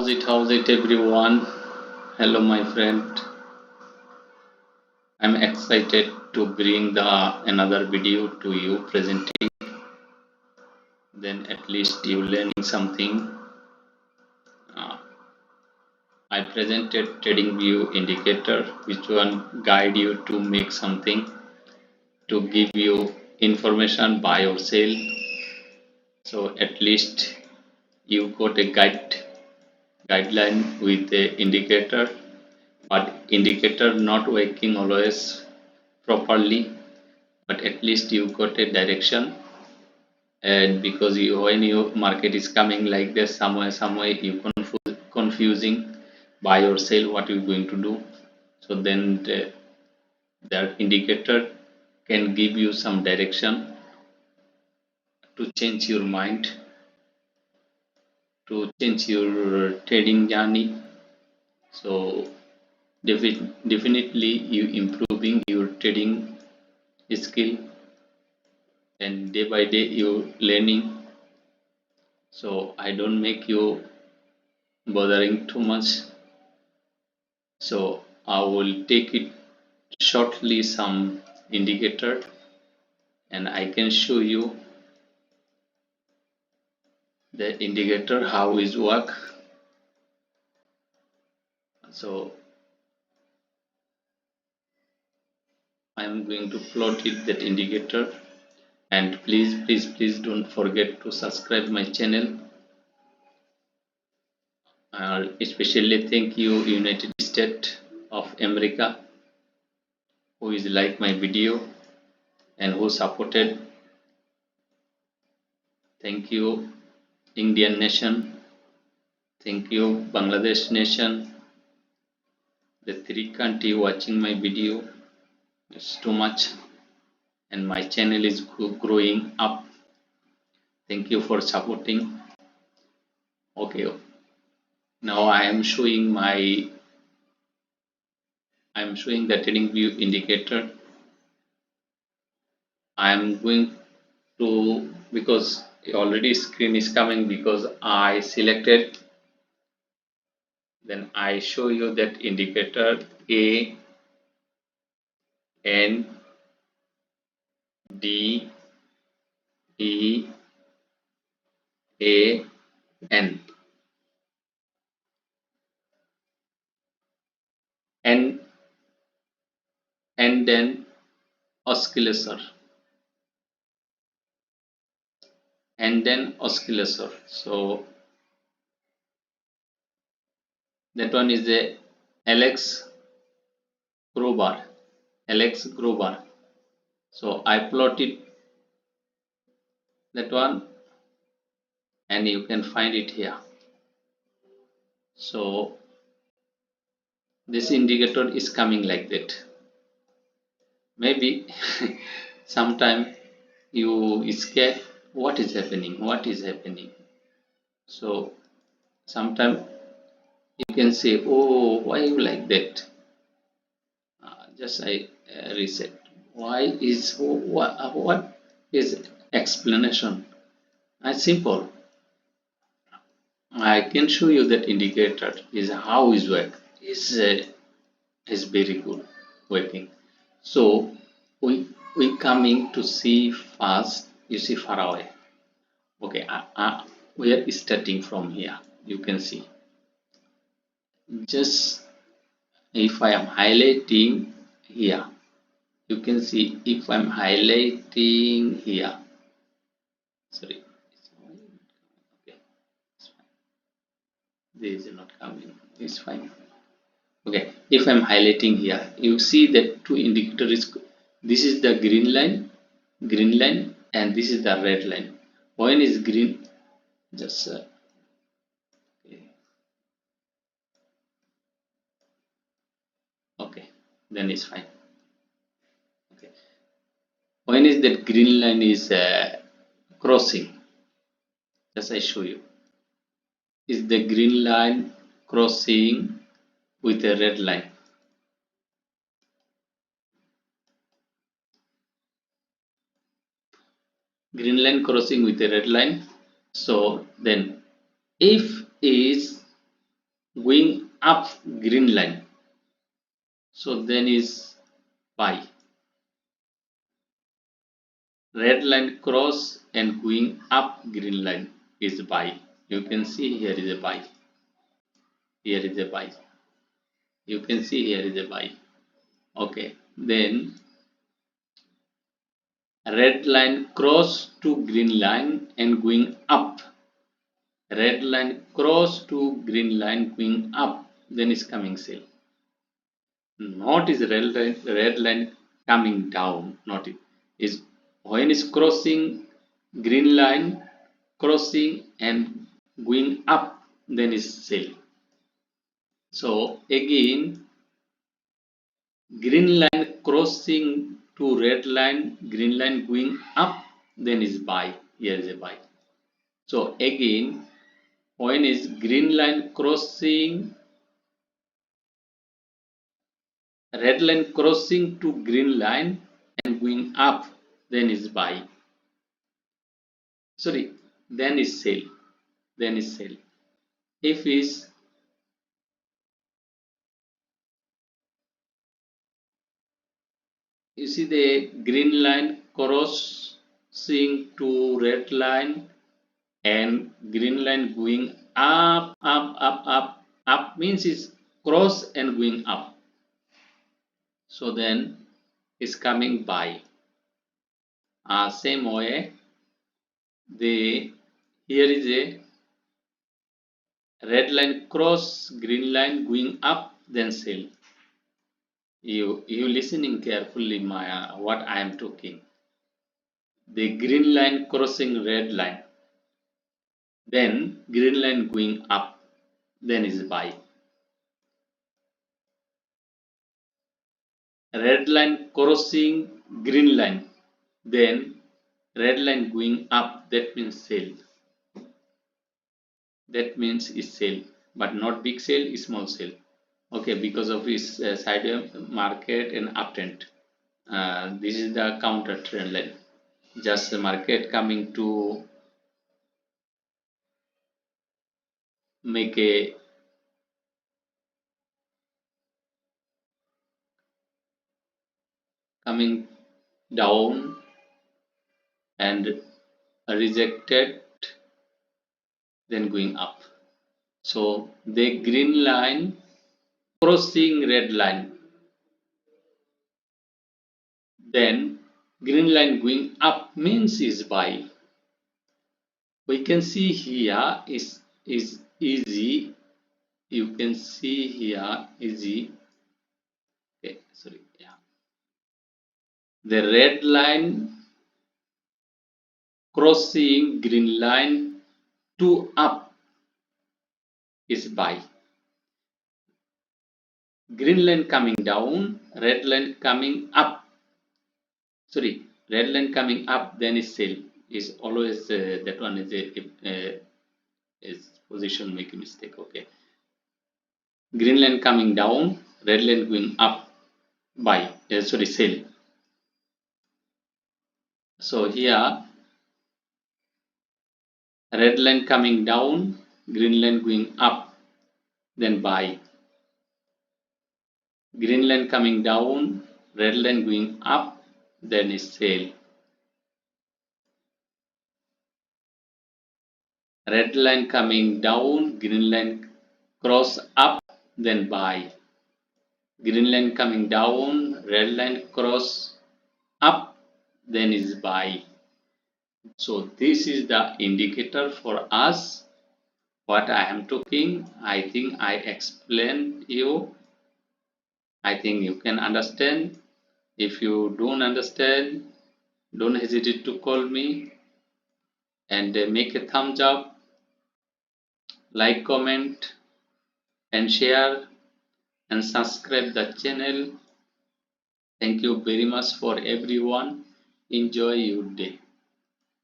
How's it everyone? Hello my friend. I'm excited to bring the another video to you presenting. Then at least you learning something. Uh, I presented Tradingview indicator which one guide you to make something to give you information buy or sell. So at least you got a guideline with the indicator, but indicator not working always properly, but at least you got a direction. And because when your market is coming like this, somewhere you confusing buy or sell, what you going to do. So then the indicator can give you some direction to change your mind, to change your trading journey. So definitely you improving your trading skill, and day by day you learning. So I don't make you bothering too much. So I will take it shortly some indicator, and I can show you the indicator how is work. So I am going to plot it that indicator, and please don't forget to subscribe my channel. Especially thank you United States of America who is like my video and who supported. Thank you Indian nation. Thank you Bangladesh nation. The three country watching my video is too much, and my channel is growing up. Thank you for supporting. Okay, now I am showing the Tradingview indicator. I am going to, because already screen is coming because I selected, then I show you that indicator A N D E A N and then oscillator, and then oscillator. So that one is the Alex Grobar. Alex Grobar. So I plotted that one, and you can find it here. So this indicator is coming like that. Maybe sometime you scared what is happening. So sometime you can say, oh, why you like that? Just I reset. Why is what is explanation? Simple. I can show you that indicator is how is work is very good working. So we coming to see first. You see far away. Okay, we are starting from here. You can see. Just if I am highlighting here, you can see if I'm highlighting here. Sorry. Okay, it's fine. This is not coming. It's fine. Okay, if I'm highlighting here, you see that two indicators. This is the green line, and this is the red line. When is green? Just okay. Okay, then it's fine. Okay, when is that green line is crossing? Just I show you. Is the green line crossing with a red line? Green line crossing with a red line. So then if is going up green line, so then is buy. Red line cross and going up green line is buy. You can see here is a buy. Here is a buy. You can see here is a buy. Okay. Then red line cross to green line and going up. Red line cross to green line going up. Then is coming sell. Not is red line coming down. Not it is when is crossing green line, crossing and going up, then is sell. So again, green line crossing to red line, green line going up, then is buy. Here is a buy. So again, when is green line crossing, red line crossing to green line and going up, then is buy. Sorry, then is sell. Then is sell. If is you see the green line crossing to red line and green line going up means is cross and going up. So then is coming by. Same way, the here is a red line cross, green line going up, then sell. You listening carefully, Maya, what I am talking. The green line crossing red line, then green line going up, then is buy. Red line crossing green line, then red line going up, that means sell. That means is sell, but not big sell, small sell. Okay, because of its side market and uptrend. This is the counter trend line. Just the market coming to make a coming down and rejected, then going up. So the green line crossing red line, then green line going up means is buy. We can see here is easy. You can see here easy. Okay, sorry, yeah. The red line crossing green line to up is buy. Green line coming down, red line coming up. Sorry, red line coming up, then is sell. Is always that one is a is position making mistake. Okay. Green line coming down, red line going up, buy. Sorry, sell. So here, red line coming down, green line going up, then buy. Green line coming down, red line going up, then is sell. Red line coming down, green line cross up, then buy. Green line coming down, red line cross up, then is buy. So this is the indicator for us. What I am talking, I think I explained you. I think you can understand. If you don't understand, don't hesitate to call me and make a thumbs up, like, comment and share and subscribe the channel. Thank you very much for everyone. Enjoy your day.